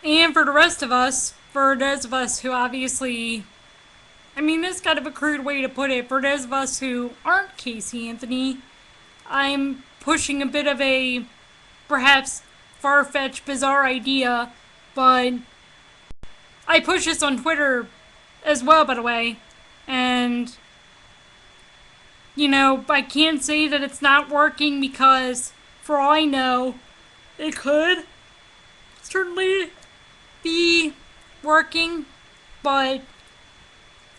And for the rest of us, for those of us who obviously, I mean, this is kind of a crude way to put it, for those of us who aren't Casey Anthony, I'm pushing a bit of a perhaps far-fetched, bizarre idea, but I push this on Twitter as well, by the way, and I can't say that it's not working because, for all I know, it could certainly be working, but,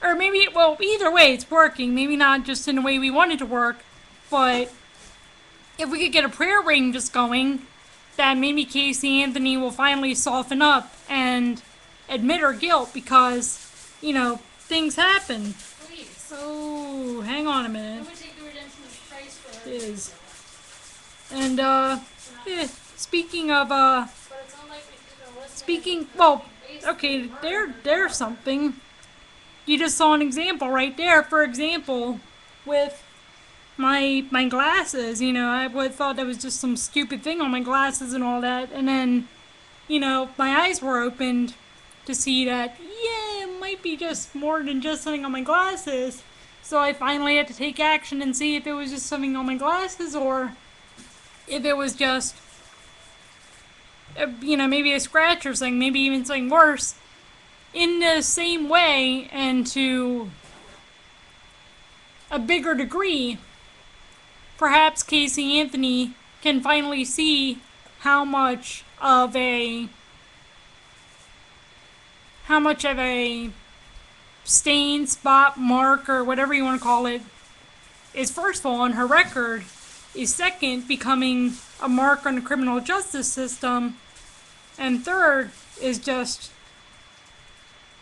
or maybe, well, either way, it's working. Maybe not just in the way we want it to work, but if we could get a prayer ring just going, that maybe Casey Anthony will finally soften up and admit her guilt because, things happen. Please. So, hang on a minute. I'm gonna take the redemption of Christ for It her. is. And, speaking of, But it's unlikely she's gonna listen. speaking, well, okay, there's something. You just saw an example right there. For example, with my glasses, I would thought that was just some stupid thing on my glasses and all that, and then, my eyes were opened to see that, yeah, it might be just more than just something on my glasses. So I finally had to take action and see if it was just something on my glasses or if it was just, maybe a scratch or something, maybe even something worse. In the same way, and to a bigger degree, perhaps Casey Anthony can finally see how much of a stain, spot, mark, or whatever you want to call it, is first of all on her record, is second becoming a mark on the criminal justice system, and third is just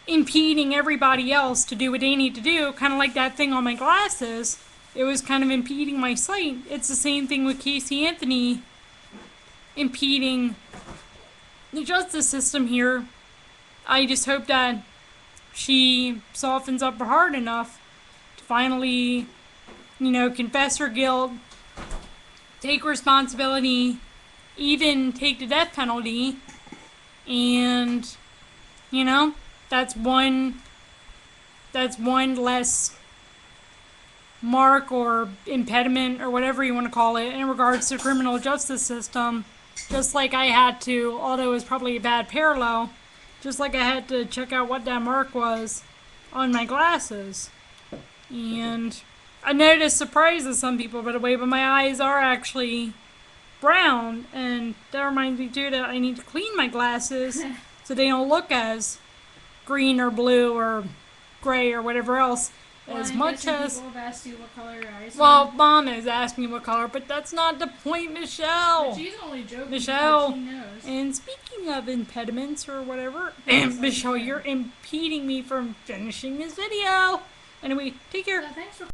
impeding everybody else to do what they need to do, kind of like that thing on my glasses. It was kind of impeding my sight. It's the same thing with Casey Anthony impeding the justice system here. I just hope that she softens up her heart enough to finally, confess her guilt, take responsibility, even take the death penalty, and, that's one less mark or impediment or whatever you want to call it in regards to the criminal justice system. Just like I had to, although it was probably a bad parallel, just like I had to check out what that mark was on my glasses. And I know this surprises some people, by the way, but my eyes are actually brown, and that reminds me too that I need to clean my glasses so they don't look as green or blue or gray or whatever else. As much as people have asked you what color your eyes well, Mom has asked me what color, but that's not the point, Michelle. But she's only joking. Michelle. She knows. And speaking of impediments or whatever, Michelle, you're impeding me from finishing this video. Anyway, take care. Thanks for